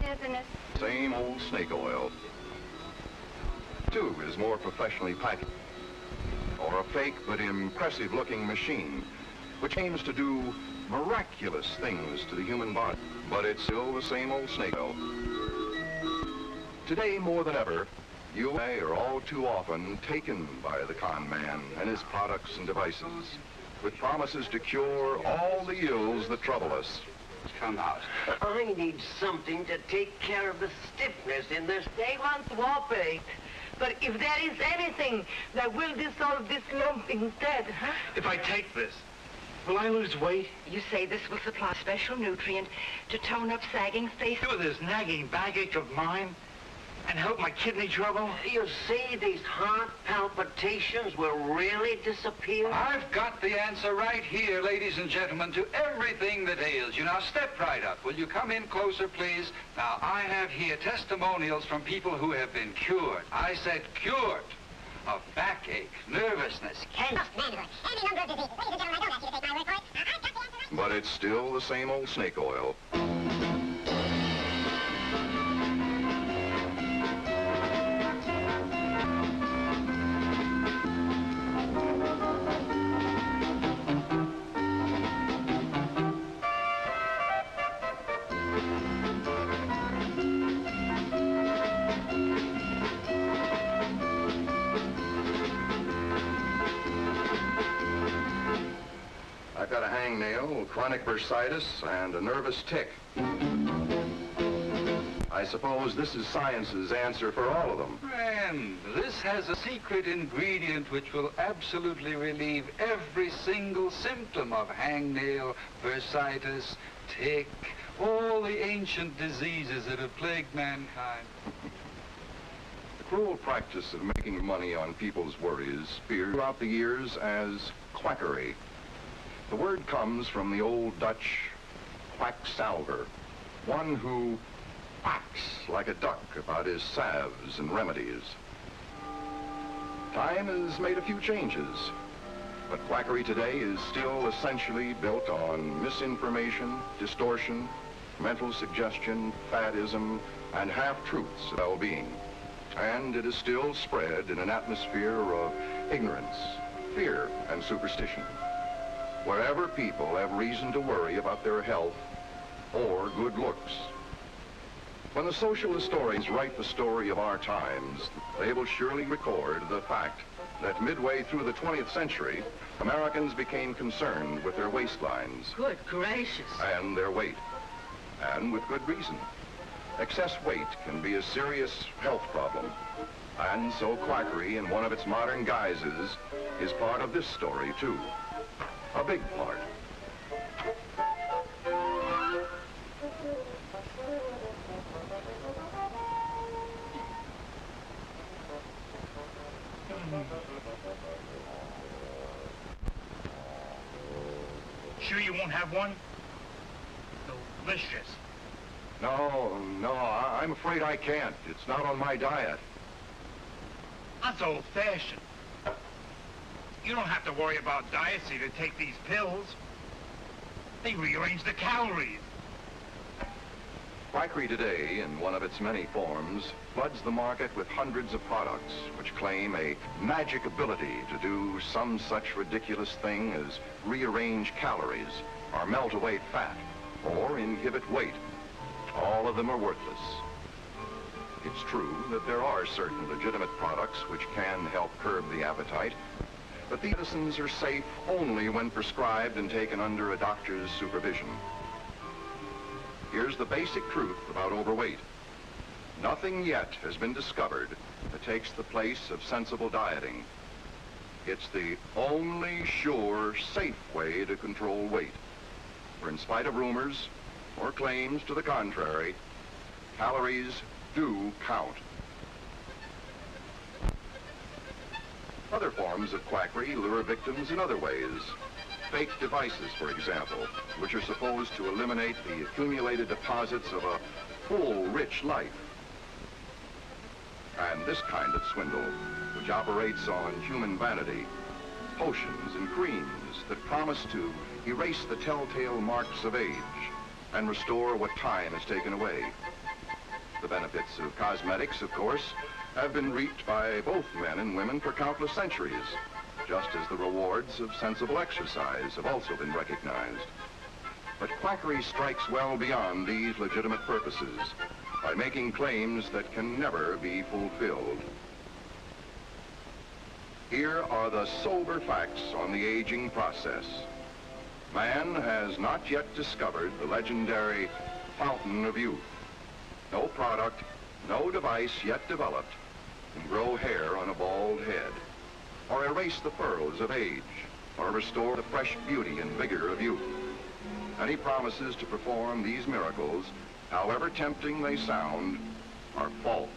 isn't it? Same old snake oil. Two is more professionally packaged. Or a fake but impressive-looking machine, which aims to do miraculous things to the human body. But it's still the same old snake oil. Today, more than ever, you and I are all too often taken by the con man and his products and devices, with promises to cure all the ills that trouble us. Come out. I need something to take care of the stiffness in this. They want to operate. But if there is anything that will dissolve this lump instead, huh? If I take this, will I lose weight? You say this will supply special nutrient to tone up sagging face. Cure this nagging backache of mine and help my kidney trouble? You see, these heart palpitations will really disappear? I've got the answer right here, ladies and gentlemen, to everything that ails you. Now, step right up. Will you come in closer, please? Now, I have here testimonials from people who have been cured. I said cured of backache, nervousness, cancer. Any number of diseases. Ladies and gentlemen, I don't ask you to take my word for it. I've got the answer right. But it's still the same old snake oil. I've got a hangnail, chronic bursitis, and a nervous tic. I suppose this is science's answer for all of them. And this has a secret ingredient which will absolutely relieve every single symptom of hangnail, bursitis, tic, all the ancient diseases that have plagued mankind. The cruel practice of making money on people's worries feared throughout the years as quackery. The word comes from the old Dutch quacksalver, one who quacks like a duck about his salves and remedies. Time has made a few changes, but quackery today is still essentially built on misinformation, distortion, mental suggestion, faddism, and half-truths of well-being. And it is still spread in an atmosphere of ignorance, fear, and superstition, wherever people have reason to worry about their health or good looks. When the social historians write the story of our times, they will surely record the fact that midway through the 20th century, Americans became concerned with their waistlines. Good gracious. And their weight. And with good reason. Excess weight can be a serious health problem. And so quackery, in one of its modern guises, is part of this story, too. A big part. Sure you won't have one? Delicious. No, I'm afraid I can't. It's not on my diet. That's old-fashioned. You don't have to worry about diets if you take these pills. They rearrange the calories. Quackery today, in one of its many forms, floods the market with hundreds of products which claim a magic ability to do some such ridiculous thing as rearrange calories, or melt away fat, or inhibit weight. All of them are worthless. It's true that there are certain legitimate products which can help curb the appetite, but these medicines are safe only when prescribed and taken under a doctor's supervision. Here's the basic truth about overweight. Nothing yet has been discovered that takes the place of sensible dieting. It's the only sure, safe way to control weight. For in spite of rumors or claims to the contrary, calories do count. Other forms of quackery lure victims in other ways. Fake devices, for example, which are supposed to eliminate the accumulated deposits of a full, rich life. And this kind of swindle, which operates on human vanity, potions and creams that promise to erase the telltale marks of age and restore what time has taken away. The benefits of cosmetics, of course, have been reaped by both men and women for countless centuries, just as the rewards of sensible exercise have also been recognized. But quackery strikes well beyond these legitimate purposes by making claims that can never be fulfilled. Here are the sober facts on the aging process. Man has not yet discovered the legendary fountain of youth. No product, no device yet developed can grow hair on a bald head, or erase the furrows of age, or restore the fresh beauty and vigor of youth. Any promises to perform these miracles, however tempting they sound, are false.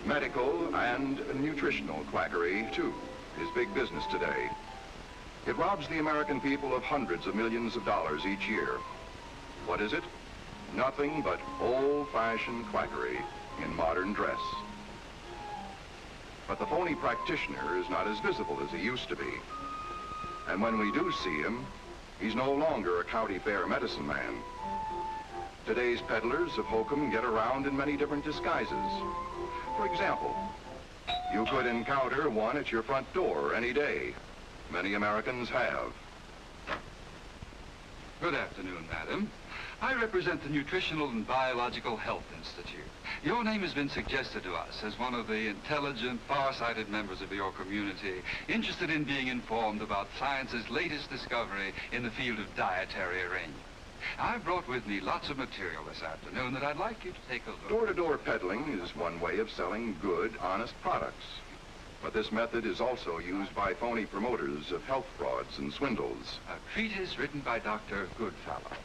Medical and nutritional quackery, too, is big business today. It robs the American people of hundreds of millions of dollars each year. What is it? Nothing but old-fashioned quackery in modern dress. But the phony practitioner is not as visible as he used to be. And when we do see him, he's no longer a county fair medicine man. Today's peddlers of hokum get around in many different disguises. For example, you could encounter one at your front door any day. Many Americans have. Good afternoon, madam. I represent the Nutritional and Biological Health Institute. Your name has been suggested to us as one of the intelligent, far-sighted members of your community interested in being informed about science's latest discovery in the field of dietary arrangement. I've brought with me lots of material this afternoon that I'd like you to take a look at. Door-to-door peddling is one way of selling good, honest products. But this method is also used by phony promoters of health frauds and swindles. A treatise written by Dr. Goodfellow.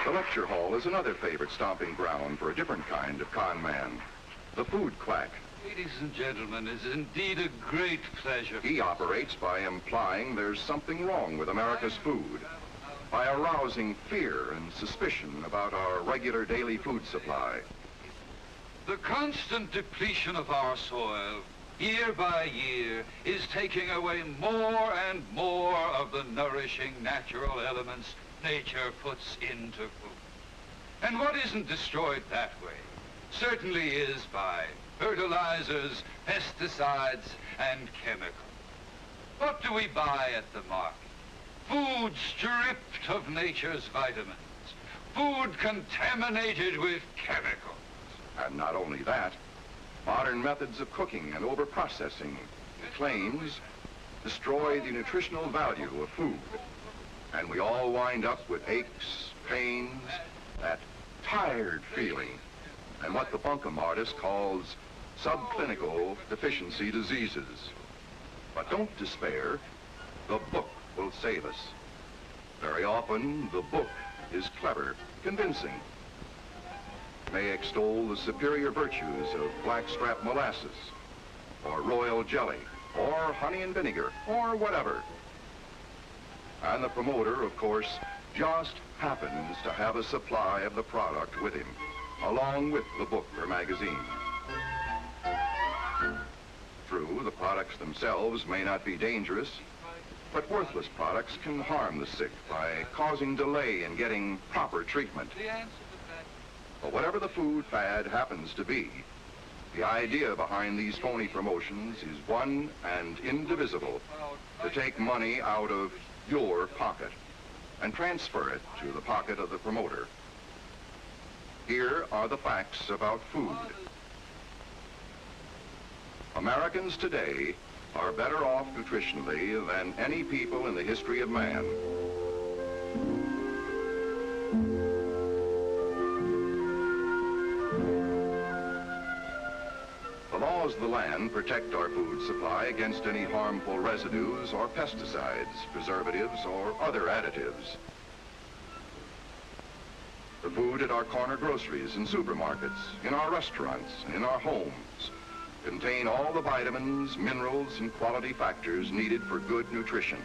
The lecture hall is another favorite stomping ground for a different kind of con man, the food quack. Ladies and gentlemen, it is indeed a great pleasure. He operates by implying there's something wrong with America's food, by arousing fear and suspicion about our regular daily food supply. The constant depletion of our soil, year by year, is taking away more and more of the nourishing natural elements nature puts into food. And what isn't destroyed that way certainly is by fertilizers, pesticides, and chemicals. What do we buy at the market? Food stripped of nature's vitamins. Food contaminated with chemicals. And not only that, modern methods of cooking and overprocessing claims destroy the nutritional value of food. And we all wind up with aches, pains, that tired feeling, and what the bunkum artist calls subclinical deficiency diseases. But don't despair. The book will save us. Very often, the book is clever, convincing. May extol the superior virtues of blackstrap molasses, or royal jelly, or honey and vinegar, or whatever. And the promoter, of course, just happens to have a supply of the product with him, along with the book or magazine. True, the products themselves may not be dangerous, but worthless products can harm the sick by causing delay in getting proper treatment. But whatever the food fad happens to be, the idea behind these phony promotions is one and indivisible: to take money out of your pocket and transfer it to the pocket of the promoter. Here are the facts about food. Americans today are better off nutritionally than any people in the history of man. The laws of the land protect our food supply against any harmful residues or pesticides, preservatives, or other additives. The food at our corner groceries and supermarkets, in our restaurants, and in our homes contain all the vitamins, minerals, and quality factors needed for good nutrition.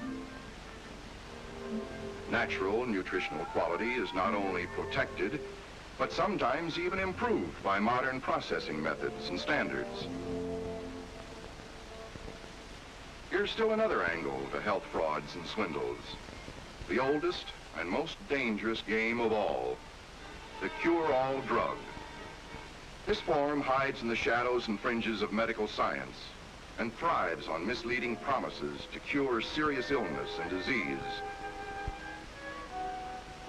Natural nutritional quality is not only protected, but sometimes even improved by modern processing methods and standards. Here's still another angle to health frauds and swindles. The oldest and most dangerous game of all, the cure-all drug. This form hides in the shadows and fringes of medical science and thrives on misleading promises to cure serious illness and disease.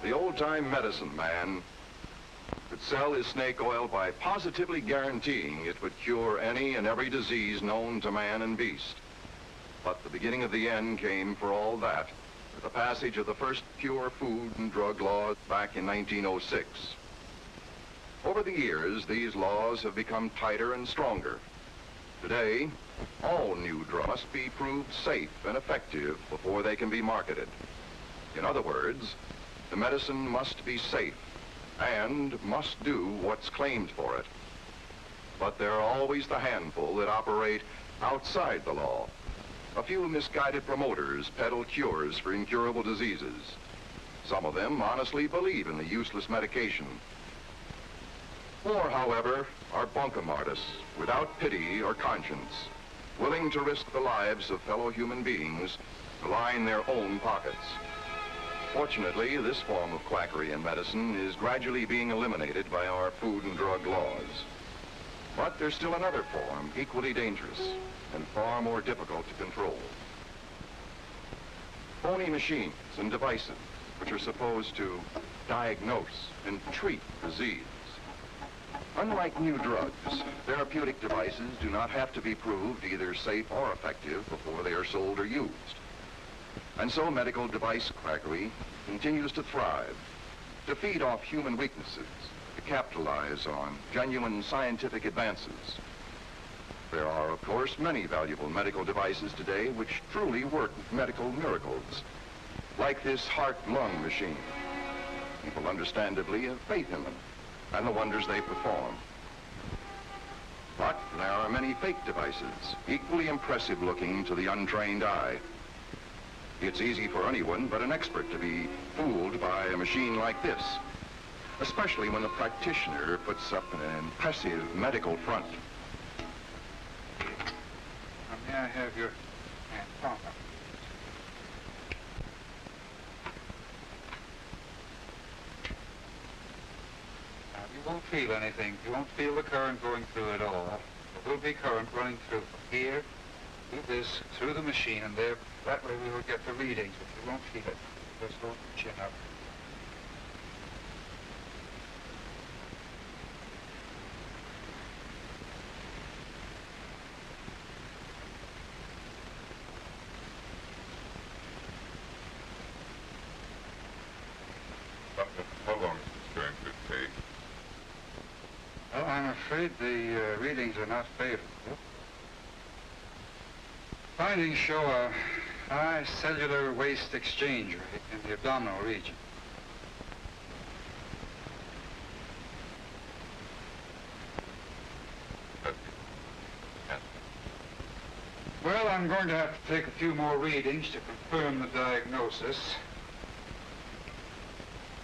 The old-time medicine man could sell his snake oil by positively guaranteeing it would cure any and every disease known to man and beast. But the beginning of the end came for all that with the passage of the first pure food and drug laws back in 1906. Over the years, these laws have become tighter and stronger. Today, all new drugs must be proved safe and effective before they can be marketed. In other words, the medicine must be safe and must do what's claimed for it. But there are always the handful that operate outside the law. A few misguided promoters peddle cures for incurable diseases. Some of them honestly believe in the useless medication. More, however, are bunkum artists without pity or conscience, willing to risk the lives of fellow human beings to line their own pockets. Fortunately, this form of quackery in medicine is gradually being eliminated by our food and drug laws. But there's still another form, equally dangerous and far more difficult to control. Phony machines and devices which are supposed to diagnose and treat disease. Unlike new drugs, therapeutic devices do not have to be proved either safe or effective before they are sold or used. And so medical device quackery continues to thrive, to feed off human weaknesses, to capitalize on genuine scientific advances. There are, of course, many valuable medical devices today which truly work medical miracles, like this heart-lung machine. People understandably have faith in them and the wonders they perform. But there are many fake devices, equally impressive looking to the untrained eye. It's easy for anyone but an expert to be fooled by a machine like this, especially when the practitioner puts up an impressive medical front. May I have your hand? Oh, no. Now, you won't feel anything. You won't feel the current going through at all. There will be current running through from here, through this, through the machine, and there. That way we will get the readings, but you won't feel it. Just hold your chin up. How long is this going to take? Well, I'm afraid the readings are not favorable. Findings show a high cellular waste exchange rate in the abdominal region. Well, I'm going to have to take a few more readings to confirm the diagnosis.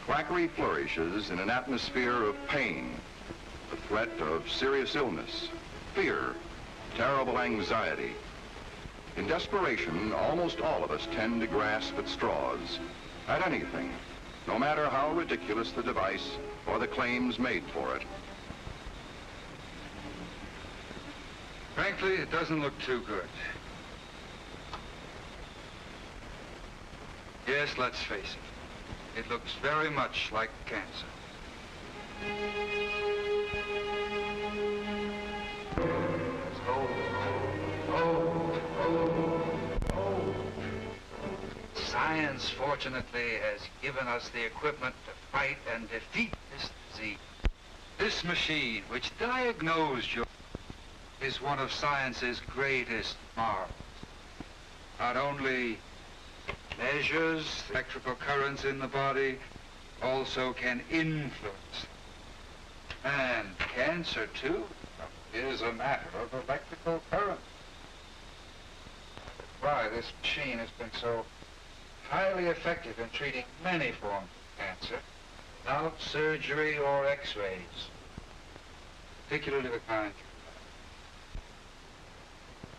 Quackery flourishes in an atmosphere of pain, the threat of serious illness, fear, terrible anxiety. In desperation, almost all of us tend to grasp at straws, at anything, no matter how ridiculous the device or the claims made for it. Frankly, it doesn't look too good. Yes, let's face it. It looks very much like cancer. Science, fortunately, has given us the equipment to fight and defeat this disease. This machine, which diagnosed you, is one of science's greatest marvels. Not only measures electrical currents in the body, also can influence. And cancer, too, is a matter of electrical current. Why this machine has been so highly effective in treating many forms of cancer without surgery or x-rays, particularly the kind.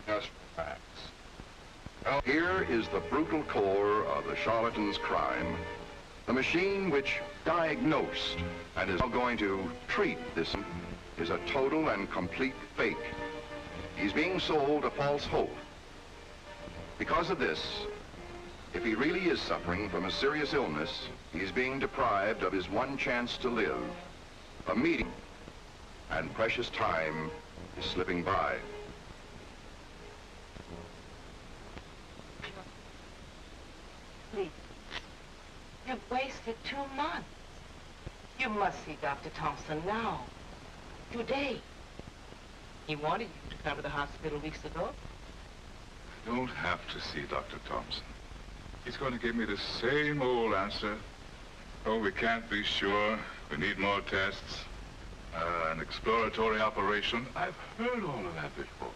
Just relax. Well, here is the brutal core of the charlatan's crime. The machine which diagnosed and is now going to treat this is a total and complete fake. He's being sold a false hope. Because of this, if he really is suffering from a serious illness, he's being deprived of his one chance to live. A meeting, and precious time is slipping by. Please. You've wasted 2 months. You must see Dr. Thompson now. Today. He wanted you to come to the hospital weeks ago. Don't have to see Dr. Thompson. He's going to give me the same old answer. Oh, we can't be sure. We need more tests. An exploratory operation. I've heard all of that before.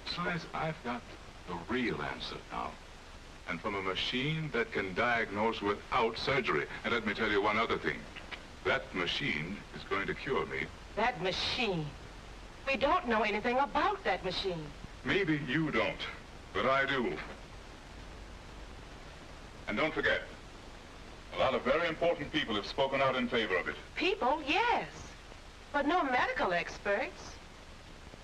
Besides, I've got the real answer now. And from a machine that can diagnose without surgery. And let me tell you one other thing. That machine is going to cure me. That machine. We don't know anything about that machine. Maybe you don't, but I do. And don't forget, a lot of very important people have spoken out in favor of it. People, yes. But no medical experts.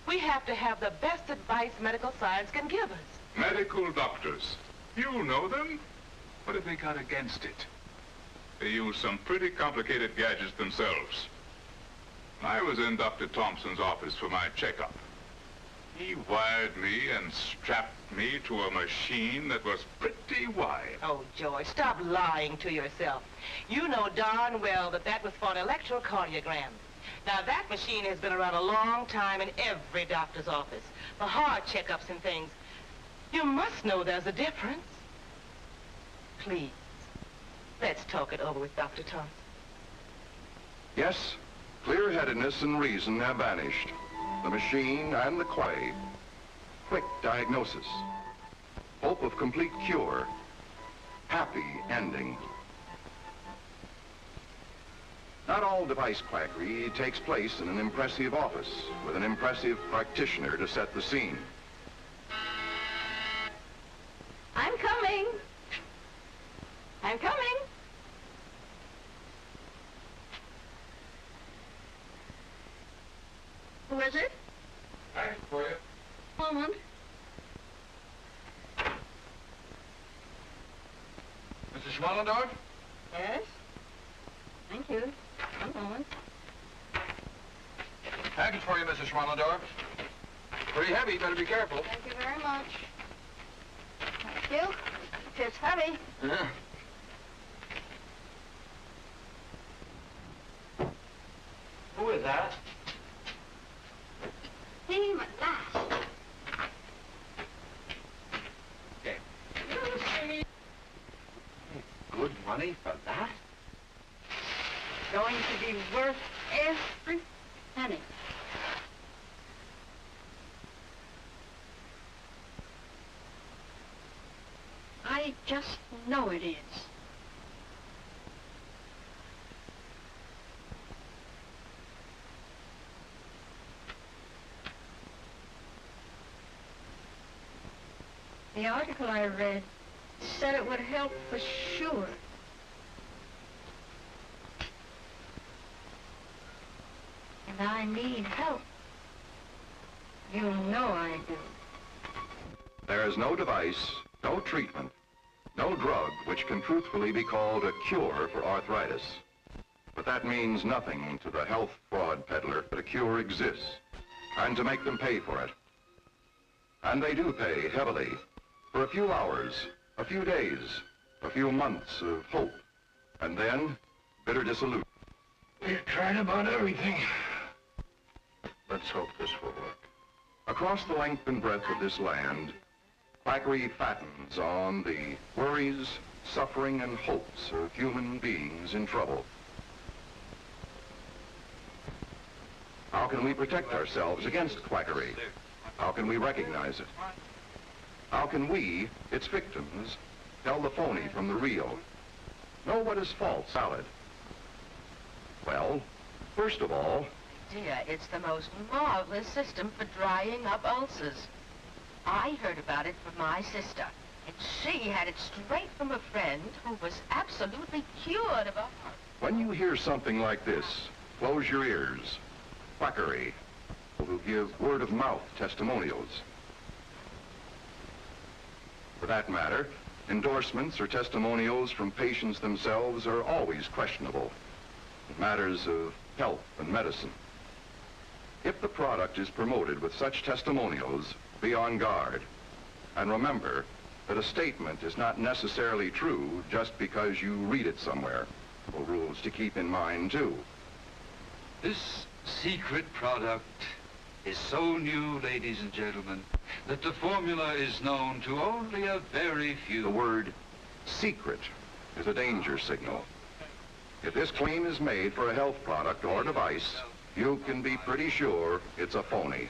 We have to have the best advice medical science can give us. Medical doctors. You know them. What have they got against it? They use some pretty complicated gadgets themselves. I was in Dr. Thompson's office for my checkup. He wired me and strapped me to a machine that was pretty wide. Oh, George, stop lying to yourself. You know darn well that that was for an electrocardiogram. Now, that machine has been around a long time in every doctor's office. For heart checkups and things. You must know there's a difference. Please, let's talk it over with Dr. Thompson. Yes, clear-headedness and reason have vanished. The machine and the clay. Quick diagnosis. Hope of complete cure. Happy ending. Not all device quackery takes place in an impressive office with an impressive practitioner to set the scene. I'm coming. I'm coming. Who is it? Hi, for you. Moment. Mrs. Schwallendorf? Yes? Thank you. One moment. Package for you, Mrs. Schwallendorf. Pretty heavy, better be careful. Thank you very much. Thank you. It's heavy. Yeah. Who is that? Team at last. Okay. Good money for that? Going to be worth every penny. I just know it is. The article I read said it would help for sure. And I need help. You know I do. There is no device, no treatment, no drug which can truthfully be called a cure for arthritis. But that means nothing to the health fraud peddler that a cure exists, and to make them pay for it. And they do pay heavily for a few hours, a few days, a few months of hope, and then bitter disillusion. We've tried about everything. Let's hope this will work. Across the length and breadth of this land, quackery fattens on the worries, suffering, and hopes of human beings in trouble. How can we protect ourselves against quackery? How can we recognize it? How can we, its victims, tell the phony from the real? Know what is false, valid? Well, first of all, Dear, it's the most marvelous system for drying up ulcers. I heard about it from my sister. And she had it straight from a friend who was absolutely cured of a heart. When you hear something like this, close your ears. Quackery, who give word-of-mouth testimonials. For that matter, endorsements or testimonials from patients themselves are always questionable in matters of health and medicine. If the product is promoted with such testimonials, be on guard. And remember that a statement is not necessarily true just because you read it somewhere. Rules to keep in mind, too. This secret product is so new, ladies and gentlemen, that the formula is known to only a very few. The word secret is a danger signal. If this claim is made for a health product or device, you can be pretty sure it's a phony.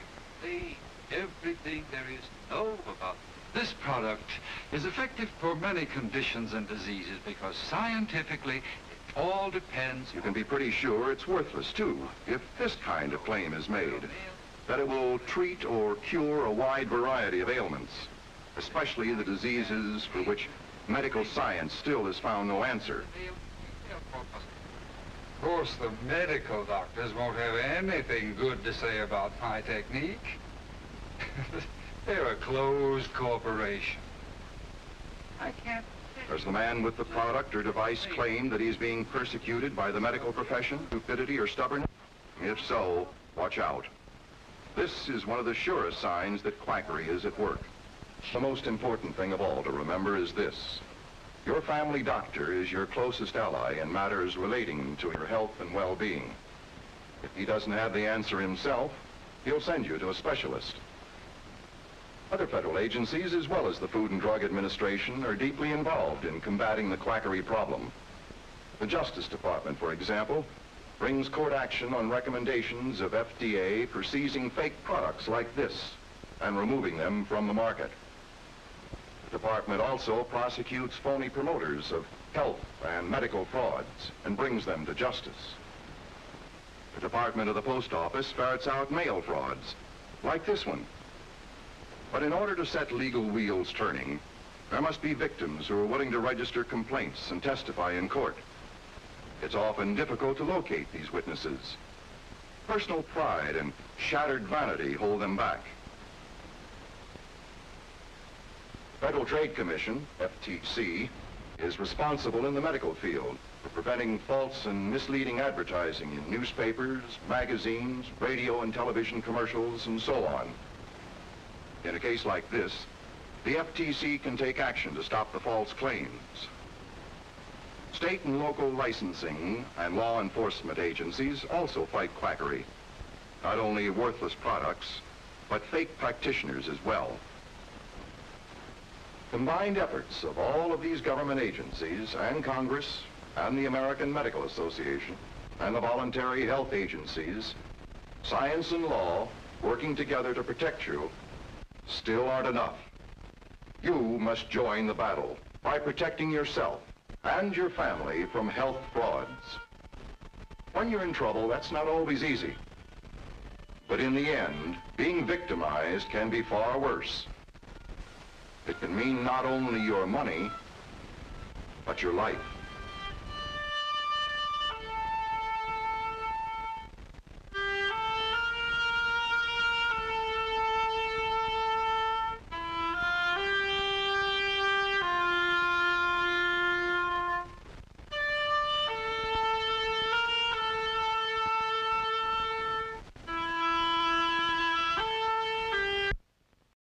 Everything there is to know about this product is effective for many conditions and diseases because scientifically it all depends. You can be pretty sure it's worthless, too, if this kind of claim is made, that it will treat or cure a wide variety of ailments, especially the diseases for which medical science still has found no answer. Of course, the medical doctors won't have anything good to say about my technique. They're a closed corporation. I can't... Does the man with the product or device claim that he's being persecuted by the medical profession, stupidity, or stubbornness? If so, watch out. This is one of the surest signs that quackery is at work. The most important thing of all to remember is this. Your family doctor is your closest ally in matters relating to your health and well-being. If he doesn't have the answer himself, he'll send you to a specialist. Other federal agencies, as well as the Food and Drug Administration, are deeply involved in combating the quackery problem. The Justice Department, for example, brings court action on recommendations of FDA for seizing fake products like this and removing them from the market. The department also prosecutes phony promoters of health and medical frauds and brings them to justice. The Department of the Post Office ferrets out mail frauds, like this one. But in order to set legal wheels turning, there must be victims who are willing to register complaints and testify in court. It's often difficult to locate these witnesses. Personal pride and shattered vanity hold them back. The Federal Trade Commission, FTC, is responsible in the medical field for preventing false and misleading advertising in newspapers, magazines, radio and television commercials, and so on. In a case like this, the FTC can take action to stop the false claims. State and local licensing and law enforcement agencies also fight quackery. Not only worthless products, but fake practitioners as well. Combined efforts of all of these government agencies and Congress and the American Medical Association and the voluntary health agencies, science and law working together to protect you, still aren't enough. You must join the battle by protecting yourself and your family from health frauds. When you're in trouble, that's not always easy. But in the end, being victimized can be far worse. It can mean not only your money, but your life.